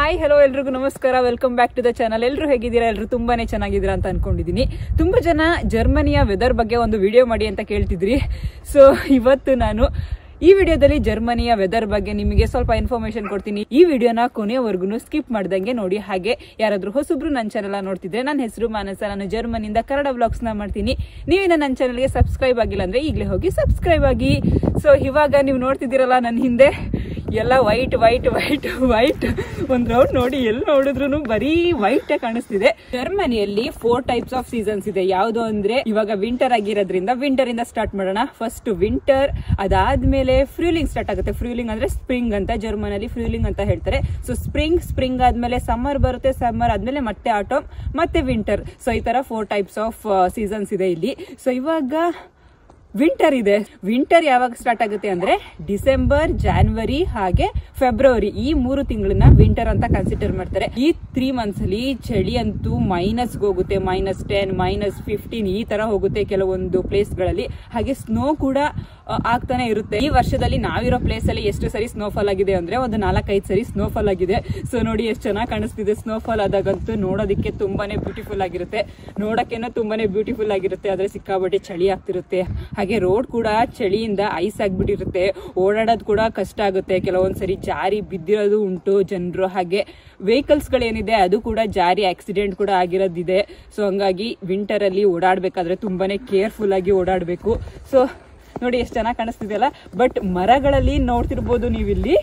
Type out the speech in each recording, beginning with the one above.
Hi hello ಎಲ್ರಿಗೂ ನಮಸ್ಕಾರ, welcome back to the channel. ಎಲ್ಲರೂ ಹೇಗಿದ್ದೀರಾ? ಎಲ್ಲರೂ ತುಂಬಾನೇ ಚೆನ್ನಾಗಿದ್ದೀರಾ ಅಂತ ಅನ್ಕೊಂಡಿದ್ದೀನಿ. ತುಂಬಾ ಜನ ಜರ್ಮನಿಯ ವೆದರ್ ಬಗ್ಗೆ ಒಂದು ವಿಡಿಯೋ ಮಾಡಿ ಅಂತ ಕೇಳ್ತಿದ್ರಿ. ಸೊ ಇವತ್ತು ನಾನು ಈ ವಿಡಿಯೋದಲ್ಲಿ ಜರ್ಮನಿಯ ವೆದರ್ ಬಗ್ಗೆ ನಿಮಗೆ ಸ್ವಲ್ಪ ಇನ್ಫಾರ್ಮೇಶನ್ ಕೊಡ್ತೀನಿ. ಈ ವಿಡಿಯೋನ ಕೊನೆಯವರೆಗೂ ಸ್ಕಿಪ್ ಮಾಡ್ದಂಗೆ ನೋಡಿ. ಹಾಗೆ ಯಾರಾದ್ರೂ ಹೊಸಬ್ರು ನನ್ನ ಚಾನಲ್ ನೋಡ್ತಿದ್ರೆ, ನನ್ನ ಹೆಸರು ಮಾನಸ, ನಾನು ಜರ್ಮನಿಯಿಂದ ಕನ್ನಡ ವ್ಲಾಗ್ಸ್ ನ ಮಾಡ್ತೀನಿ. ನೀವಿನ್ನ ನನ್ನ ಚಾನಲ್ಗೆ ಸಬ್ಸ್ಕ್ರೈಬ್ ಆಗಿಲ್ಲ ಅಂದ್ರೆ ಈಗಲೇ ಹೋಗಿ ಸಬ್ಸ್ಕ್ರೈಬ್ ಆಗಿ. ಸೊ ಇವಾಗ ನೀವು ನೋಡ್ತಿದ್ದೀರಲ್ಲ ನನ್ನ ಹಿಂದೆ ಎಲ್ಲ ವೈಟ್ ವೈಟ್ ವೈಟ್ ವೈಟ್, ಒಂದ್ ರೌಂಡ್ ನೋಡಿ ಎಲ್ಲಿ ನೋಡಿದ್ರು ಬರೀ ವೈಟ್ ಕಾಣಿಸ್ತಿದೆ. ಜರ್ಮನಿಯಲ್ಲಿ 4 ಟೈಪ್ಸ್ ಆಫ್ ಸೀಸನ್ಸ್ ಇದೆ. ಯಾವ್ದು ಅಂದ್ರೆ ಇವಾಗ ವಿಂಟರ್ ಆಗಿರೋದ್ರಿಂದ ವಿಂಟರ್ ಇಂದ ಸ್ಟಾರ್ಟ್ ಮಾಡೋಣ. ಫಸ್ಟ್ ವಿಂಟರ್, ಅದಾದ್ಮೇಲೆ ಫ್ರೂಲಿಂಗ್ ಸ್ಟಾರ್ಟ್ ಆಗುತ್ತೆ. ಫ್ರೂಲಿಂಗ್ ಅಂದ್ರೆ ಸ್ಪ್ರಿಂಗ್ ಅಂತ, ಜರ್ಮನಿಯಲ್ಲಿ ಫ್ರೂಲಿಂಗ್ ಅಂತ ಹೇಳ್ತಾರೆ. ಸೊ ಸ್ಪ್ರಿಂಗ್ ಆದ್ಮೇಲೆ ಸಮ್ಮರ್ ಬರುತ್ತೆ, ಸಮ್ಮರ್ ಆದ್ಮೇಲೆ ಮತ್ತೆ ಆಟೋಮ್, ಮತ್ತೆ ವಿಂಟರ್. ಸೊ ಈ ತರ 4 ಟೈಪ್ಸ್ ಆಫ್ ಸೀಸನ್ಸ್ ಇದೆ ಇಲ್ಲಿ. ಸೊ ಇವಾಗ ವಿಂಟರ್ ಇದೆ. ವಿಂಟರ್ ಯಾವಾಗ ಸ್ಟಾರ್ಟ್ ಆಗುತ್ತೆ ಅಂದ್ರೆ ಡಿಸೆಂಬರ್, ಜಾನ್ವರಿ ಹಾಗೆ ಫೆಬ್ರವರಿ, ಈ 3 ತಿಂಗಳನ್ನ ವಿಂಟರ್ ಅಂತ ಕನ್ಸಿಡರ್ ಮಾಡ್ತಾರೆ. ಈ 3 ಮಂತ್ಸ್ ಅಲ್ಲಿ ಚಳಿ ಅಂತೂ ಮೈನಸ್ ಹೋಗುತ್ತೆ, -10, -15 ಈ ತರ ಹೋಗುತ್ತೆ ಕೆಲವೊಂದು ಪ್ಲೇಸ್ ಗಳಲ್ಲಿ. ಹಾಗೆ ಸ್ನೋ ಕೂಡ ಆಗ್ತಾನೆ ಇರುತ್ತೆ. ಈ ವರ್ಷದಲ್ಲಿ ನಾವಿರೋ ಪ್ಲೇಸ್ ಅಲ್ಲಿ ಎಷ್ಟು ಸರಿ ಸ್ನೋಫಾಲ್ ಆಗಿದೆ ಅಂದ್ರೆ ಒಂದು 4-5 ಸರಿ ಸ್ನೋಫಾಲ್ ಆಗಿದೆ. ಸೊ ನೋಡಿ ಎಷ್ಟು ಚೆನ್ನಾಗಿ ಕಾಣಿಸ್ತಿದೆ. ಸ್ನೋಫಾಲ್ ಆದಾಗಂತೂ ನೋಡೋದಕ್ಕೆ ತುಂಬಾನೇ ಬ್ಯೂಟಿಫುಲ್ ಆಗಿರುತ್ತೆ, ನೋಡಕ್ಕೇನೋ ತುಂಬಾನೇ ಬ್ಯೂಟಿಫುಲ್ ಆಗಿರುತ್ತೆ. ಆದ್ರೆ ಸಿಕ್ಕಾಬಟ್ಟೆ ಚಳಿ ಆಗ್ತಿರುತ್ತೆ. ಹಾಗೆ ರೋಡ್ ಕೂಡ ಚಳಿಯಿಂದ ಐಸ್ ಆಗ್ಬಿಟ್ಟಿರುತ್ತೆ, ಓಡಾಡೋದು ಕೂಡ ಕಷ್ಟ ಆಗುತ್ತೆ. ಕೆಲವೊಂದ್ಸರಿ ಜಾರಿ ಬಿದ್ದಿರೋದು ಉಂಟು ಜನರು. ಹಾಗೆ ವೆಹಿಕಲ್ಸ್ ಗಳೇನಿದೆ ಅದು ಕೂಡ ಜಾರಿ ಆಕ್ಸಿಡೆಂಟ್ ಕೂಡ ಆಗಿರೋದಿದೆ. ಸೊ ಹಂಗಾಗಿ ವಿಂಟರ್ ಅಲ್ಲಿ ಓಡಾಡ್ಬೇಕಾದ್ರೆ ತುಂಬಾನೇ ಕೇರ್ಫುಲ್ ಆಗಿ ಓಡಾಡ್ಬೇಕು. ಸೊ ನೋಡಿ ಎಷ್ಟು ಚೆನ್ನಾಗಿ ಕಾಣಿಸ್ತಿದೆಯಲ್ಲ. ಬಟ್ ಮರಗಳಲ್ಲಿ ನೋಡ್ತಿರ್ಬೋದು ನೀವಿಲ್ಲಿ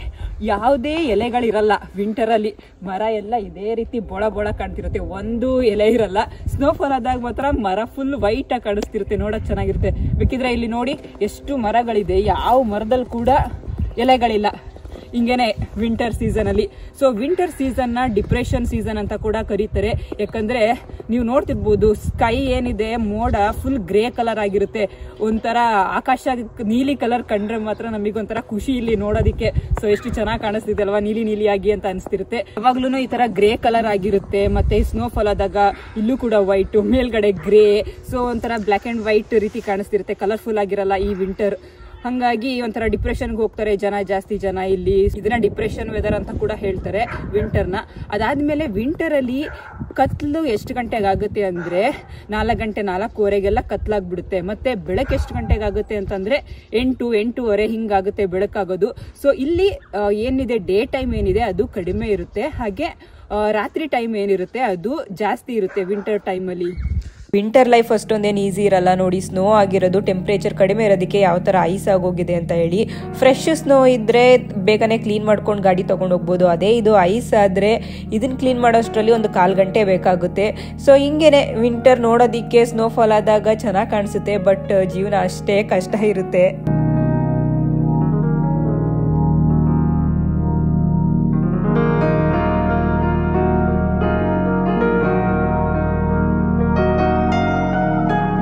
ಯಾವುದೇ ಎಲೆಗಳಿರಲ್ಲ. ವಿಂಟರ್ ಅಲ್ಲಿ ಮರ ಎಲ್ಲ ಇದೇ ರೀತಿ ಬೊಳ ಬೊಳ ಕಾಣ್ತಿರುತ್ತೆ, ಒಂದು ಎಲೆ ಇರಲ್ಲ. ಸ್ನೋಫಾಲ್ ಆದಾಗ ಮಾತ್ರ ಮರ ಫುಲ್ ವೈಟ್ ಆಗಿ ಕಾಣಿಸ್ತಿರುತ್ತೆ, ನೋಡಕ್ ಚೆನ್ನಾಗಿರುತ್ತೆ. ಬೇಕಿದ್ರೆ ಇಲ್ಲಿ ನೋಡಿ ಎಷ್ಟು ಮರಗಳಿದೆ, ಯಾವ ಮರದಲ್ಲಿ ಕೂಡ ಎಲೆಗಳಿಲ್ಲ. ಹಿಂಗೇನೆ ವಿಂಟರ್ ಸೀಸನ್ ಅಲ್ಲಿ. ಸೊ ವಿಂಟರ್ ಸೀಸನ್ ನ ಡಿಪ್ರೆಷನ್ ಸೀಸನ್ ಅಂತ ಕೂಡ ಕರೀತಾರೆ. ಯಾಕಂದ್ರೆ ನೀವು ನೋಡ್ತಿರ್ಬೋದು ಸ್ಕೈ ಏನಿದೆ, ಮೋಡ ಫುಲ್ ಗ್ರೇ ಕಲರ್ ಆಗಿರುತ್ತೆ. ಒಂಥರ ಆಕಾಶ ನೀಲಿ ಕಲರ್ ಕಂಡ್ರೆ ಮಾತ್ರ ನಮಗೊಂಥರ ಖುಷಿ ಇಲ್ಲಿ ನೋಡೋದಿಕ್ಕೆ. ಸೊ ಎಷ್ಟು ಚೆನ್ನಾಗಿ ಕಾಣಿಸ್ತಿದೆ ಅಲ್ವಾ, ನೀಲಿ ನೀಲಿಯಾಗಿ ಅಂತ ಅನಿಸ್ತಿರುತ್ತೆ. ಯಾವಾಗ್ಲೂ ಈ ತರ ಗ್ರೇ ಕಲರ್ ಆಗಿರುತ್ತೆ. ಮತ್ತೆ ಸ್ನೋಫಾಲ್ ಆದಾಗ ಇಲ್ಲೂ ಕೂಡ ವೈಟ್, ಮೇಲ್ಗಡೆ ಗ್ರೇ. ಸೊ ಒಂಥರ ಬ್ಲಾಕ್ ಅಂಡ್ ವೈಟ್ ರೀತಿ ಕಾಣಿಸ್ತಿರುತ್ತೆ, ಕಲರ್ಫುಲ್ ಆಗಿರಲ್ಲ ಈ ವಿಂಟರ್. ಹಂಗಾಗಿ ಒಂಥರ ಡಿಪ್ರೆಷನ್ಗೆ ಹೋಗ್ತಾರೆ ಜಾಸ್ತಿ ಜನ ಇಲ್ಲಿ. ಇದನ್ನ ಡಿಪ್ರೆಷನ್ ವೆದರ್ ಅಂತ ಕೂಡ ಹೇಳ್ತಾರೆ ವಿಂಟರ್ನ. ಅದಾದ್ಮೇಲೆ ವಿಂಟರ್ ಅಲ್ಲಿ ಕತ್ಲು ಎಷ್ಟು ಗಂಟೆಗೆ ಆಗುತ್ತೆ ಅಂದ್ರೆ 4 ಗಂಟೆ 4:15ಗೆಲ್ಲ ಕತ್ಲಾಗ್ಬಿಡುತ್ತೆ. ಮತ್ತೆ ಬೆಳಕು ಎಷ್ಟು ಗಂಟೆಗೆ ಆಗುತ್ತೆ ಅಂತಂದ್ರೆ 8-8:30 ಹಿಂಗಾಗುತ್ತೆ ಬೆಳಕಾಗೋದು. ಸೊ ಇಲ್ಲಿ ಏನಿದೆ ಡೇ ಟೈಮ್ ಏನಿದೆ ಅದು ಕಡಿಮೆ ಇರುತ್ತೆ. ಹಾಗೆ ರಾತ್ರಿ ಟೈಮ್ ಏನಿರುತ್ತೆ ಅದು ಜಾಸ್ತಿ ಇರುತ್ತೆ ವಿಂಟರ್ ಟೈಮ್ ಅಲ್ಲಿ. ವಿಂಟರ್ ಲೈಫ್ ಅಷ್ಟೊಂದೇನು ಈಸಿ ಇರಲ್ಲ ನೋಡಿ. ಸ್ನೋ ಆಗಿರೋದು, ಟೆಂಪ್ರೇಚರ್ ಕಡಿಮೆ ಇರೋದಕ್ಕೆ ಯಾವ ಥರ ಐಸ್ ಆಗೋಗಿದೆ ಅಂತ ಹೇಳಿ. ಫ್ರೆಶ್ ಸ್ನೋ ಇದ್ದರೆ ಬೇಗನೆ ಕ್ಲೀನ್ ಮಾಡ್ಕೊಂಡು ಗಾಡಿ ತೊಗೊಂಡು ಹೋಗ್ಬೋದು. ಅದೇ ಇದು ಐಸ್ ಆದರೆ ಇದನ್ನು ಕ್ಲೀನ್ ಮಾಡೋಷ್ಟರಲ್ಲಿ ಒಂದು 1/4 ಗಂಟೆ ಬೇಕಾಗುತ್ತೆ. ಸೊ ಹಿಂಗೇನೆ ವಿಂಟರ್ ನೋಡೋದಕ್ಕೆ ಸ್ನೋಫಾಲ್ ಆದಾಗ ಚೆನ್ನಾಗಿ ಕಾಣಿಸುತ್ತೆ, ಬಟ್ ಜೀವನ ಅಷ್ಟೇ ಕಷ್ಟ ಇರುತ್ತೆ.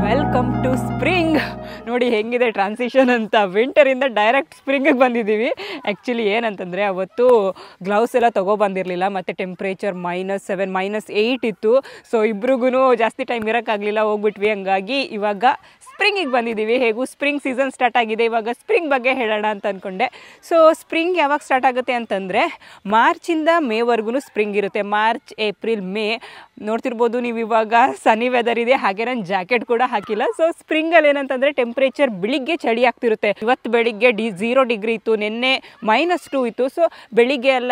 Welcome to spring. ನೋಡಿ ಹೆಂಗಿದೆ ಟ್ರಾನ್ಸಿಷನ್ ಅಂತ. ವಿಂಟರಿಂದ ಡೈರೆಕ್ಟ್ ಸ್ಪ್ರಿಂಗಿಗೆ ಬಂದಿದ್ದೀವಿ. ಆ್ಯಕ್ಚುಲಿ ಏನಂತಂದರೆ ಅವತ್ತು ಗ್ಲೌಸ್ ಎಲ್ಲ ತೊಗೊಬಂದಿರಲಿಲ್ಲ, ಮತ್ತು ಟೆಂಪ್ರೇಚರ್ -7, -8 ಇತ್ತು. ಸೊ ಇಬ್ರಿಗೂ ಜಾಸ್ತಿ ಟೈಮ್ ಇರೋಕ್ಕಾಗಲಿಲ್ಲ, ಹೋಗ್ಬಿಟ್ವಿ. ಹಂಗಾಗಿ ಇವಾಗ ಸ್ಪ್ರಿಂಗಿಗೆ ಬಂದಿದ್ದೀವಿ. ಹೇಗೂ ಸ್ಪ್ರಿಂಗ್ ಸೀಸನ್ ಸ್ಟಾರ್ಟ್ ಆಗಿದೆ, ಇವಾಗ ಸ್ಪ್ರಿಂಗ್ ಬಗ್ಗೆ ಹೇಳೋಣ ಅಂತ ಅಂದ್ಕೊಂಡೆ. ಸೊ ಸ್ಪ್ರಿಂಗ್ ಯಾವಾಗ ಸ್ಟಾರ್ಟ್ ಆಗುತ್ತೆ ಅಂತಂದರೆ ಮಾರ್ಚಿಂದ ಮೇವರೆಗೂ ಸ್ಪ್ರಿಂಗ್ ಇರುತ್ತೆ. ಮಾರ್ಚ್, ಏಪ್ರಿಲ್, ಮೇ ನೋಡ್ತಿರ್ಬೋದು ನೀವು. ಇವಾಗ ಸನಿ ವೆದರ್ ಇದೆ, ಹಾಗೆ ನಾನು ಜಾಕೆಟ್ ಕೂಡ ಹಾಕಿಲ್ಲ. ಸೊ ಸ್ಪ್ರಿಂಗಲ್ಲಿ ಏನಂತಂದರೆ ಟೆಂಪ್ರೇಚರ್ ಬೆಳಿಗ್ಗೆ ಚಳಿ ಆಗ್ತಿರುತ್ತೆ. ಇವತ್ತು ಬೆಳಿಗ್ಗೆ 0 ಡಿಗ್ರಿ ಇತ್ತು, ನಿನ್ನೆ -2 ಇತ್ತು. ಸೊ ಬೆಳಿಗ್ಗೆ ಎಲ್ಲ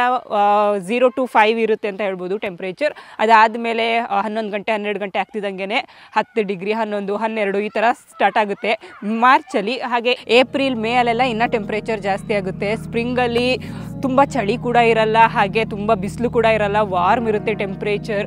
0 to 5 ಇರುತ್ತೆ ಅಂತ ಹೇಳ್ಬೋದು ಟೆಂಪ್ರೇಚರ್. ಅದಾದಮೇಲೆ 11 ಗಂಟೆ 12 ಗಂಟೆ ಆಗ್ತಿದ್ದಂಗೆ 10 ಡಿಗ್ರಿ 11, 12 ಈ ಥರ ಸ್ಟಾರ್ಟ್ ಆಗುತ್ತೆ ಮಾರ್ಚಲ್ಲಿ. ಹಾಗೆ ಏಪ್ರಿಲ್, ಮೇ ಅಲ್ಲೆಲ್ಲ ಇನ್ನೂ ಟೆಂಪ್ರೇಚರ್ ಜಾಸ್ತಿ ಆಗುತ್ತೆ. ಸ್ಪ್ರಿಂಗಲ್ಲಿ ತುಂಬ ಚಳಿ ಕೂಡ ಇರಲ್ಲ, ಹಾಗೆ ತುಂಬ ಬಿಸಿಲು ಕೂಡ ಇರಲ್ಲ, ವಾರ್ಮ್ ಇರುತ್ತೆ ಟೆಂಪ್ರೇಚರ್.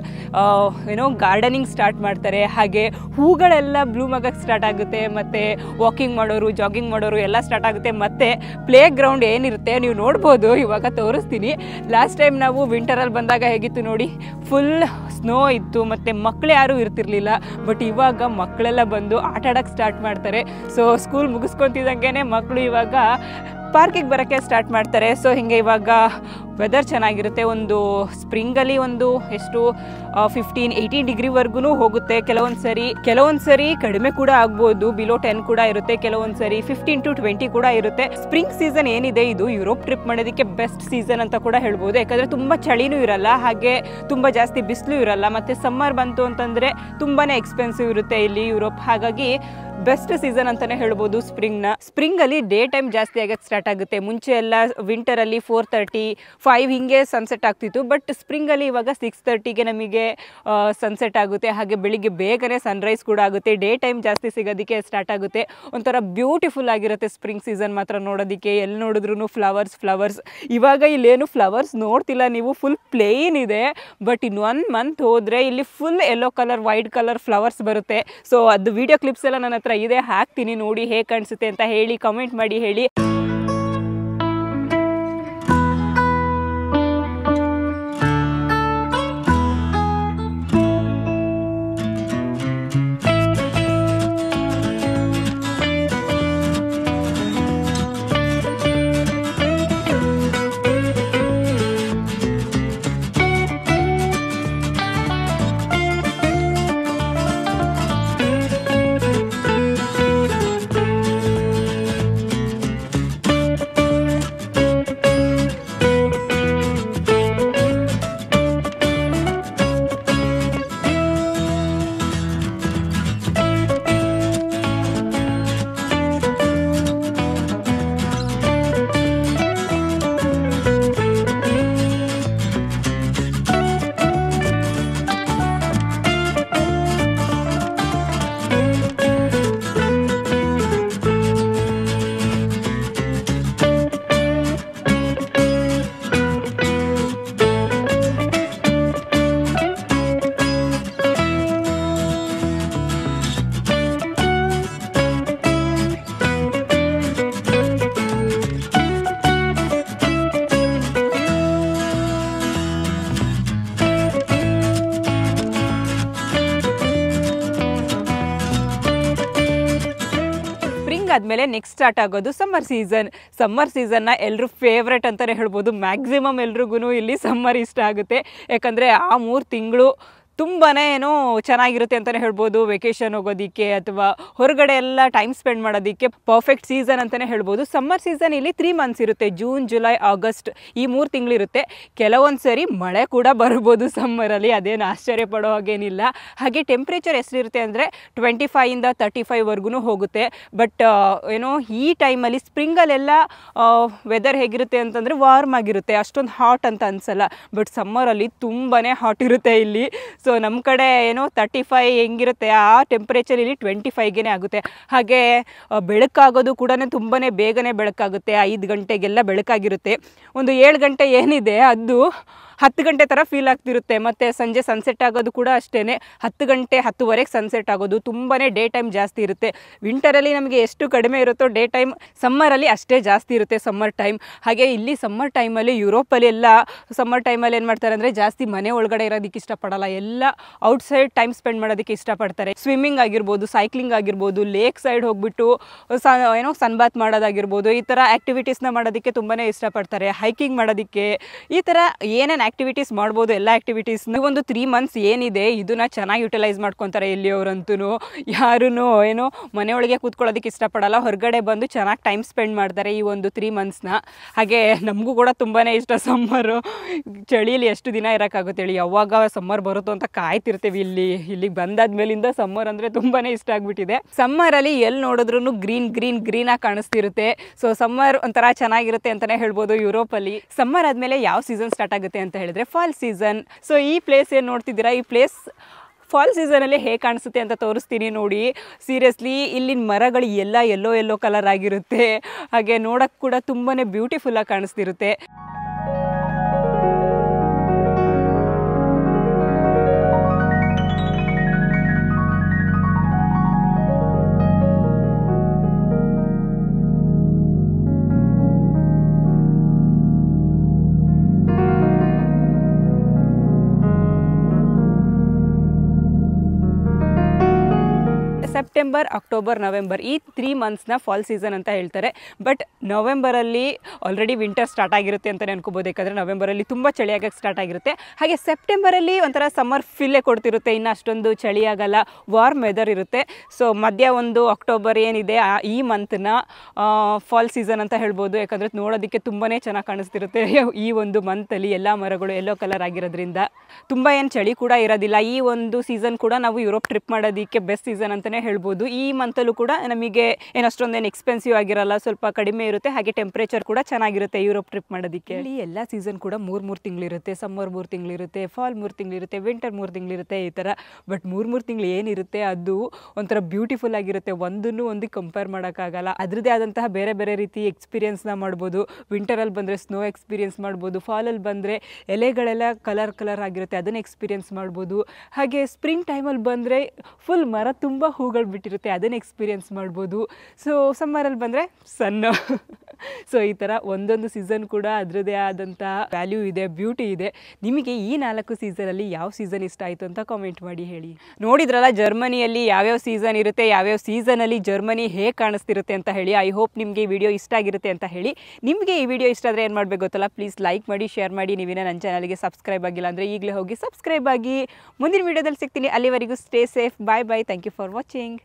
ಏನೋ ಗಾರ್ಡನಿಂಗ್ ಸ್ಟಾರ್ಟ್ ಮಾಡ್ತಾರೆ. ಹಾಗೆ ಹೂಗಳೆಲ್ಲ ಬ್ಲೂಮ್ ಆಗೋಕ್ಕೆ ಸ್ಟಾರ್ಟ್ ಆಗುತ್ತೆ. ಮತ್ತು ವಾಕಿಂಗ್ ಮಾಡೋರು, ಜಾಗಿಂಗ್ ಮಾಡೋರು ಎಲ್ಲ ಸ್ಟಾರ್ಟ್ ಆಗುತ್ತೆ. ಮತ್ತು ಪ್ಲೇ ಗ್ರೌಂಡ್ ಏನಿರುತ್ತೆ ನೀವು ನೋಡ್ಬೋದು, ಇವಾಗ ತೋರಿಸ್ತೀನಿ. ಲಾಸ್ಟ್ ಟೈಮ್ ನಾವು ವಿಂಟರಲ್ಲಿ ಬಂದಾಗ ಹೇಗಿತ್ತು ನೋಡಿ, ಫುಲ್ ಸ್ನೋ ಇತ್ತು, ಮತ್ತು ಮಕ್ಕಳು ಯಾರೂ ಇರ್ತಿರ್ಲಿಲ್ಲ. ಬಟ್ ಇವಾಗ ಮಕ್ಕಳೆಲ್ಲ ಬಂದು ಆಟ ಆಡೋಕ್ಕೆ ಸ್ಟಾರ್ಟ್ ಮಾಡ್ತಾರೆ. ಸೊ ಸ್ಕೂಲ್ ಮುಗಿಸ್ಕೊತಿದ್ದಂಗೆ ಮಕ್ಕಳು ಇವಾಗ ಪಾರ್ಕಿಗೆ ಬರೋಕ್ಕೆ ಸ್ಟಾರ್ಟ್ ಮಾಡ್ತಾರೆ. ಸೊ ಹಿಂಗೆ ಇವಾಗ ವೆದರ್ ಚೆನ್ನಾಗಿರುತ್ತೆ. ಒಂದು ಸ್ಪ್ರಿಂಗಲ್ಲಿ ಒಂದು ಎಷ್ಟು 15-18 ಡಿಗ್ರಿವರೆಗೂ ಹೋಗುತ್ತೆ. ಕೆಲವೊಂದು ಸರಿ ಕಡಿಮೆ ಕೂಡ ಆಗ್ಬೋದು, ಬಿಲೋ 10 ಕೂಡ ಇರುತ್ತೆ. ಕೆಲವೊಂದು ಸರಿ 15 to 20 ಕೂಡ ಇರುತ್ತೆ. ಸ್ಪ್ರಿಂಗ್ ಸೀಸನ್ ಏನಿದೆ ಇದು ಯುರೋಪ್ ಟ್ರಿಪ್ ಮಾಡೋದಕ್ಕೆ ಬೆಸ್ಟ್ ಸೀಸನ್ ಅಂತ ಕೂಡ ಹೇಳ್ಬೋದು. ಯಾಕಂದರೆ ತುಂಬ ಚಳಿನೂ ಇರಲ್ಲ, ಹಾಗೆ ತುಂಬ ಜಾಸ್ತಿ ಬಿಸಿಲು ಇರಲ್ಲ. ಮತ್ತು ಸಮ್ಮರ್ ಬಂತು ಅಂತಂದರೆ ತುಂಬಾ ಎಕ್ಸ್ಪೆನ್ಸಿವ್ ಇರುತ್ತೆ ಇಲ್ಲಿ ಯುರೋಪ್. ಹಾಗಾಗಿ ಬೆಸ್ಟ್ ಸೀಸನ್ ಅಂತಾನೆ ಹೇಳ್ಬೋದು ಸ್ಪ್ರಿಂಗಲ್ಲಿ ಡೇ ಟೈಮ್ ಜಾಸ್ತಿ ಆಗಕ್ಕೆ ಸ್ಟಾರ್ಟ್ ಆಗುತ್ತೆ. ಮುಂಚೆ ಎಲ್ಲ ವಿಂಟರಲ್ಲಿ 4:30-5 ಹಿಂಗೆ ಸನ್ಸೆಟ್ ಆಗ್ತಿತ್ತು. ಬಟ್ ಸ್ಪ್ರಿಂಗಲ್ಲಿ ಇವಾಗ 6:30ಗೆ ನಮಗೆ ಸನ್ಸೆಟ್ ಆಗುತ್ತೆ. ಹಾಗೆ ಬೆಳಿಗ್ಗೆ ಬೇಗನೆ ಸನ್ರೈಸ್ ಕೂಡ ಆಗುತ್ತೆ. ಡೇ ಟೈಮ್ ಜಾಸ್ತಿ ಸಿಗೋದಕ್ಕೆ ಸ್ಟಾರ್ಟ್ ಆಗುತ್ತೆ. ಒಂಥರ ಬ್ಯೂಟಿಫುಲ್ ಆಗಿರುತ್ತೆ ಸ್ಪ್ರಿಂಗ್ ಸೀಸನ್ ಮಾತ್ರ ನೋಡೋದಕ್ಕೆ. ಎಲ್ಲಿ ನೋಡಿದ್ರು ಫ್ಲವರ್ಸ್. ಇವಾಗ ಇಲ್ಲೇನು ಫ್ಲವರ್ಸ್ ನೋಡ್ತಿಲ್ಲ ನೀವು, ಫುಲ್ ಪ್ಲೇನ್ ಇದೆ. ಬಟ್ ಇನ್ನು 1 ಮಂತ್ ಹೋದರೆ ಇಲ್ಲಿ full yellow colour, white colour flowers ಬರುತ್ತೆ. ಸೊ ಅದು ವಿಡಿಯೋ ಕ್ಲಿಪ್ಸ್ ಎಲ್ಲ ನನ್ನ ಹತ್ರ ಇದೆ, ಹಾಕ್ತೀನಿ, ನೋಡಿ ಹೇಗೆ ಕಾಣಿಸುತ್ತೆ ಅಂತ ಹೇಳಿ, ಕಮೆಂಟ್ ಮಾಡಿ ಹೇಳಿ. ಆದಮೇಲೆ ನೆಕ್ಸ್ಟ್ ಸ್ಟಾರ್ಟ್ ಆಗೋದು ಸಮ್ಮರ್ ಸೀಸನ್ನ ಎಲ್ಲರೂ ಫೇವ್ರೆಟ್ ಅಂತಲೇ ಹೇಳ್ಬೋದು. ಮ್ಯಾಕ್ಸಿಮಮ್ ಎಲ್ರಿಗೂ ಇಲ್ಲಿ ಸಮ್ಮರ್ ಇಷ್ಟ ಆಗುತ್ತೆ. ಯಾಕಂದರೆ ಆ 3 ತಿಂಗಳು ತುಂಬಾ ಚೆನ್ನಾಗಿರುತ್ತೆ ಅಂತಲೇ ಹೇಳ್ಬೋದು. ವೆಕೇಷನ್ ಹೋಗೋದಕ್ಕೆ ಅಥವಾ ಹೊರಗಡೆ ಎಲ್ಲ ಟೈಮ್ ಸ್ಪೆಂಡ್ ಮಾಡೋದಕ್ಕೆ ಪರ್ಫೆಕ್ಟ್ ಸೀಸನ್ ಅಂತಲೇ ಹೇಳ್ಬೋದು. ಸಮ್ಮರ್ ಸೀಸನ್ ಇಲ್ಲಿ 3 ಮಂತ್ಸ್ ಇರುತ್ತೆ, ಜೂನ್, ಜುಲೈ, ಆಗಸ್ಟ್, ಈ 3 ತಿಂಗಳಿರುತ್ತೆ. ಕೆಲವೊಂದು ಸರಿ ಮಳೆ ಕೂಡ ಬರ್ಬೋದು ಸಮ್ಮರಲ್ಲಿ, ಅದೇನು ಆಶ್ಚರ್ಯ ಪಡೋ ಹಾಗೇನಿಲ್ಲ. ಹಾಗೆ ಟೆಂಪ್ರೇಚರ್ ಎಷ್ಟಿರುತ್ತೆ ಅಂದರೆ 25ಇಂದ 35ವರೆಗೂ ಹೋಗುತ್ತೆ. ಬಟ್ ಈ ಟೈಮಲ್ಲಿ ಸ್ಪ್ರಿಂಗಲ್ಲೆಲ್ಲ ವೆದರ್ ಹೇಗಿರುತ್ತೆ ಅಂತಂದರೆ ವಾರ್ಮ್ ಆಗಿರುತ್ತೆ, ಅಷ್ಟೊಂದು ಹಾಟ್ ಅಂತ ಅನಿಸಲ್ಲ. ಬಟ್ ಸಮ್ಮರಲ್ಲಿ ತುಂಬಾ ಹಾಟ್ ಇರುತ್ತೆ ಇಲ್ಲಿ. ಸೊ ನಮ್ಮ ಕಡೆ 35 ಹೆಂಗಿರುತ್ತೆ ಆ ಟೆಂಪ್ರೇಚರ್ ಇಲ್ಲಿ 25ಗೆ ಆಗುತ್ತೆ. ಹಾಗೆ ಬೆಳಕಾಗೋದು ಕೂಡ ತುಂಬಾ ಬೇಗನೆ ಬೆಳಕಾಗುತ್ತೆ. 5 ಗಂಟೆಗೆಲ್ಲ ಬೆಳಕಾಗಿರುತ್ತೆ. ಒಂದು 7 ಗಂಟೆ ಏನಿದೆ ಅದು 10 ಗಂಟೆ ಥರ ಫೀಲ್ ಆಗ್ತಿರುತ್ತೆ. ಮತ್ತು ಸಂಜೆ ಸನ್ಸೆಟ್ ಆಗೋದು ಕೂಡ ಅಷ್ಟೇ, 10 ಗಂಟೆ 10ವರೆಗೆ ಸನ್ಸೆಟ್ ಆಗೋದು. ತುಂಬಾ ಡೇ ಟೈಮ್ ಜಾಸ್ತಿ ಇರುತ್ತೆ. ವಿಂಟರಲ್ಲಿ ನಮಗೆ ಎಷ್ಟು ಕಡಿಮೆ ಇರುತ್ತೋ ಡೇ ಟೈಮ್, ಸಮ್ಮರಲ್ಲಿ ಅಷ್ಟೇ ಜಾಸ್ತಿ ಇರುತ್ತೆ ಸಮ್ಮರ್ ಟೈಮ್. ಹಾಗೆ ಇಲ್ಲಿ ಸಮ್ಮರ್ ಟೈಮಲ್ಲಿ ಯುರೋಪಲ್ಲಿ ಎಲ್ಲ ಸಮ್ಮರ್ ಟೈಮಲ್ಲಿ ಏನು ಮಾಡ್ತಾರೆ ಅಂದರೆ ಜಾಸ್ತಿ ಮನೆ ಒಳಗಡೆ ಇರೋದಕ್ಕೆ ಇಷ್ಟಪಡಲ್ಲ, ಎಲ್ಲ ಔಟ್ಸೈಡ್ ಟೈಮ್ ಸ್ಪೆಂಡ್ ಮಾಡೋದಕ್ಕೆ ಇಷ್ಟಪಡ್ತಾರೆ. ಸ್ವಿಮ್ಮಿಂಗ್ ಆಗಿರ್ಬೋದು, ಸೈಕ್ಲಿಂಗ್ ಆಗಿರ್ಬೋದು, ಲೇಕ್ ಸೈಡ್ ಹೋಗ್ಬಿಟ್ಟು ಸನ್ಬಾತ್ ಮಾಡೋದಾಗಿರ್ಬೋದು, ಈ ಥರ ಆ್ಯಕ್ಟಿವಿಟೀಸ್ನ ಮಾಡೋದಕ್ಕೆ ತುಂಬಾ ಇಷ್ಟಪಡ್ತಾರೆ. ಹೈಕಿಂಗ್ ಮಾಡೋದಕ್ಕೆ, ಈ ಥರ ಏನೇನು ಆಕ್ಟಿವಿಟೀಸ್ ಮಾಡ್ಬೋದು ಎಲ್ಲ ಆಕ್ಟಿವಿಟೀಸ್ನ ಒಂದು 3 ಮಂತ್ಸ್ ಏನಿದೆ ಇದನ್ನ ಚೆನ್ನಾಗಿ ಯುಟಿಲೈಸ್ ಮಾಡ್ಕೊತಾರೆ ಇಲ್ಲಿಯವರಂತೂ. ಯಾರೂ ಮನೆಯೊಳಗೆ ಕೂತ್ಕೊಳ್ಳೋದಕ್ಕೆ ಇಷ್ಟಪಡಲ್ಲ, ಹೊರಗಡೆ ಬಂದು ಚೆನ್ನಾಗಿ ಟೈಮ್ ಸ್ಪೆಂಡ್ ಮಾಡ್ತಾರೆ ಈ ಒಂದು 3 ಮಂತ್ಸ್ನ. ಹಾಗೆ ನಮಗೂ ಕೂಡ ತುಂಬಾ ಇಷ್ಟ ಸಮ್ಮರು. ಚಳಿಯಲ್ಲಿ ಎಷ್ಟು ದಿನ ಇರೋಕ್ಕಾಗುತ್ತೆ ಹೇಳಿ, ಯಾವಾಗ ಸಮ್ಮರ್ ಬರುತ್ತೋ ಅಂತ ಕಾಯ್ತಿರ್ತೀವಿ. ಇಲ್ಲಿಗೆ ಬಂದಾದ್ಮೇಲಿಂದ ಸಮ್ಮರ್ ಅಂದರೆ ತುಂಬಾ ಇಷ್ಟ ಆಗಿಬಿಟ್ಟಿದೆ. ಸಮ್ಮರಲ್ಲಿ ಎಲ್ಲಿ ನೋಡಿದ್ರು ಗ್ರೀನ್ ಆಗಿ ಕಾಣಿಸ್ತಿರುತ್ತೆ. ಸೊ ಸಮ್ಮರ್ ಒಂಥರ ಚೆನ್ನಾಗಿರುತ್ತೆ ಅಂತಲೇ ಹೇಳ್ಬೋದು ಯುರೋಪಲ್ಲಿ. ಸಮ್ಮರ್ ಆದಮೇಲೆ ಯಾವ ಸೀಸನ್ ಸ್ಟಾರ್ಟ್ ಆಗುತ್ತೆ ಅಂತ ಹೇಳಿದ್ರೆ ಫಾಲ್ ಸೀಸನ್. ಸೊ ಈ ಪ್ಲೇಸ್ ಏನು ನೋಡ್ತಿದ್ದೀರಾ, ಈ ಪ್ಲೇಸ್ ಫಾಲ್ ಸೀಸನಲ್ಲಿ ಹೇಗೆ ಕಾಣಿಸುತ್ತೆ ಅಂತ ತೋರಿಸ್ತೀನಿ ನೋಡಿ. ಸೀರಿಯಸ್ಲಿ ಇಲ್ಲಿನ ಮರಗಳು ಎಲ್ಲ ಯೆಲ್ಲೋ ಕಲರ್ ಆಗಿರುತ್ತೆ. ಹಾಗೆ ನೋಡೋಕ್ಕೆ ಕೂಡ ತುಂಬಾ ಬ್ಯೂಟಿಫುಲ್ಲಾಗಿ ಕಾಣಿಸ್ತಿರುತ್ತೆ. ಸೆಪ್ಟೆಂಬರ್, ಅಕ್ಟೋಬರ್, ನವೆಂಬರ್ ಈ 3 ಮಂತ್ಸ್ನ ಫಾಲ್ ಸೀಸನ್ ಅಂತ ಹೇಳ್ತಾರೆ. ಬಟ್ ನವೆಂಬರಲ್ಲಿ ಆಲ್ರೆಡಿ ವಿಂಟರ್ ಸ್ಟಾರ್ಟ್ ಆಗಿರುತ್ತೆ ಅಂತಲೇ ಅನ್ಕೋಬೋದು. ಯಾಕಂದರೆ ನವೆಂಬರಲ್ಲಿ ತುಂಬ ಚಳಿ ಆಗಕ್ಕೆ ಸ್ಟಾರ್ಟ್ ಆಗಿರುತ್ತೆ. ಹಾಗೆ ಸೆಪ್ಟೆಂಬರಲ್ಲಿ ಒಂಥರ ಸಮ್ಮರ್ ಫೀಲೇ ಕೊಡ್ತಿರುತ್ತೆ, ಇನ್ನು ಅಷ್ಟೊಂದು ಚಳಿ ಆಗಲ್ಲ, ವಾರ್ಮ್ ವೆದರ್ ಇರುತ್ತೆ. ಸೊ ಮಧ್ಯ ಒಂದು ಅಕ್ಟೋಬರ್ ಏನಿದೆ ಈ ಮಂತ್ನ ಫಾಲ್ ಸೀಸನ್ ಅಂತ ಹೇಳ್ಬೋದು. ಯಾಕಂದರೆ ನೋಡೋದಕ್ಕೆ ತುಂಬಾ ಚೆನ್ನಾಗಿ ಕಾಣಿಸ್ತಿರುತ್ತೆ. ಈ ಒಂದು ಮಂತಲ್ಲಿ ಎಲ್ಲ ಮರಗಳು ಯೆಲ್ಲೋ ಕಲರ್ ಆಗಿರೋದ್ರಿಂದ ತುಂಬ ಏನು ಚಳಿ ಕೂಡ ಇರೋದಿಲ್ಲ. ಈ ಒಂದು ಸೀಸನ್ ಕೂಡ ನಾವು ಯುರೋಪ್ ಟ್ರಿಪ್ ಮಾಡೋದಕ್ಕೆ ಬೆಸ್ಟ್ ಸೀಸನ್ ಅಂತಲೇ ಹೇಳ್ಬೋದು. ಈ ಮಂತಲ್ಲೂ ಕೂಡ ನಮಗೆ ಏನು ಅಷ್ಟೊಂದೇನು ಎಕ್ಸ್ಪೆನ್ಸಿವ್ ಆಗಿರಲ್ಲ, ಸ್ವಲ್ಪ ಕಡಿಮೆ ಇರುತ್ತೆ. ಹಾಗೆ ಟೆಂಪ್ರೇಚರ್ ಕೂಡ ಚೆನ್ನಾಗಿರುತ್ತೆ ಯುರೋಪ್ ಟ್ರಿಪ್ ಮಾಡೋದಕ್ಕೆ. ಇಲ್ಲಿ ಎಲ್ಲ ಸೀಸನ್ ಕೂಡ 3 ತಿಂಗಳಿರುತ್ತೆ. ಸಮ್ಮರ್ 3 ತಿಂಗಳಿರುತ್ತೆ, ಫಾಲ್ 3 ತಿಂಗಳಿರುತ್ತೆ, ವಿಂಟರ್ 3 ತಿಂಗಳಿರುತ್ತೆ, ಈ ಥರ. ಬಟ್ 3 ತಿಂಗಳು ಏನಿರುತ್ತೆ ಅದು ಒಂಥರ ಬ್ಯೂಟಿಫುಲ್ ಆಗಿರುತ್ತೆ. ಒಂದಕ್ಕೆ ಕಂಪೇರ್ ಮಾಡೋಕ್ಕಾಗಲ್ಲ. ಅದರದ್ದೇ ಆದಂತಹ ಬೇರೆ ಬೇರೆ ರೀತಿ ಎಕ್ಸ್ಪೀರಿಯೆನ್ಸ್ನ ಮಾಡ್ಬೋದು. ವಿಂಟರಲ್ಲಿ ಬಂದರೆ ಸ್ನೋ ಎಕ್ಸ್ಪೀರಿಯೆನ್ಸ್ ಮಾಡ್ಬೋದು, ಫಾಲಲ್ಲಿ ಬಂದರೆ ಎಲೆಗಳೆಲ್ಲ ಕಲರ್ ಆಗಿರುತ್ತೆ, ಅದನ್ನು ಎಕ್ಸ್ಪೀರಿಯೆನ್ಸ್ ಮಾಡ್ಬೋದು. ಹಾಗೆ ಸ್ಪ್ರಿಂಗ್ ಟೈಮಲ್ಲಿ ಬಂದರೆ ಫುಲ್ ಮರ ತುಂಬ ಹೂಗಳು ಬಿಟ್ಟಿರುತ್ತೆ, ಅದನ್ನು ಎಕ್ಸ್ಪೀರಿಯೆನ್ಸ್ ಮಾಡ್ಬೋದು. ಸೊ ಸಮ್ಮರಲ್ಲಿ ಬಂದರೆ ಸಣ್ಣ ಸೊ ಈ ಥರ ಒಂದೊಂದು ಸೀಸನ್ ಕೂಡ ಅದರದ್ದೇ ಆದಂತಹ ವ್ಯಾಲ್ಯೂ ಇದೆ, ಬ್ಯೂಟಿ ಇದೆ. ನಿಮಗೆ ಈ 4 ಸೀಸನಲ್ಲಿ ಯಾವ ಸೀಸನ್ ಇಷ್ಟ ಆಯಿತು ಅಂತ ಕಾಮೆಂಟ್ ಮಾಡಿ ಹೇಳಿ. ನೋಡಿದ್ರಲ್ಲ ಜರ್ಮನಿಯಲ್ಲಿ ಯಾವ್ಯಾವ ಸೀಸನ್ ಇರುತ್ತೆ, ಯಾವ್ಯಾವ ಸೀಸನಲ್ಲಿ ಜರ್ಮನಿ ಹೇಗೆ ಕಾಣಿಸ್ತಿರುತ್ತೆ ಅಂತ ಹೇಳಿ. ಐ ಹೋಪ್ ನಿಮಗೆ ಈ ವಿಡಿಯೋ ಇಷ್ಟ ಆಗಿರುತ್ತೆ ಅಂತ ಹೇಳಿ. ನಿಮಗೆ ಈ ವಿಡಿಯೋ ಇಷ್ಟ ಆದರೆ ಏನು ಮಾಡಬೇಕು ಗೊತ್ತಲ್ಲ, ಪ್ಲೀಸ್ ಲೈಕ್ ಮಾಡಿ, ಶೇರ್ ಮಾಡಿ. ನೀವೇನೋ ನನ್ನ ಚಾನಲ್ಗೆ ಸಬ್ಸ್ಕ್ರೈಬ್ ಆಗಿಲ್ಲ ಅಂದರೆ ಈಗಲೇ ಹೋಗಿ ಸಬ್ಸ್ಕ್ರೈಬ್ ಆಗಿ. ಮುಂದಿನ ವಿಡಿಯೋದಲ್ಲಿ ಸಿಗ್ತೀನಿ. ಅಲ್ಲಿವರೆಗೂ stay safe. Bye bye. Thank you for watching.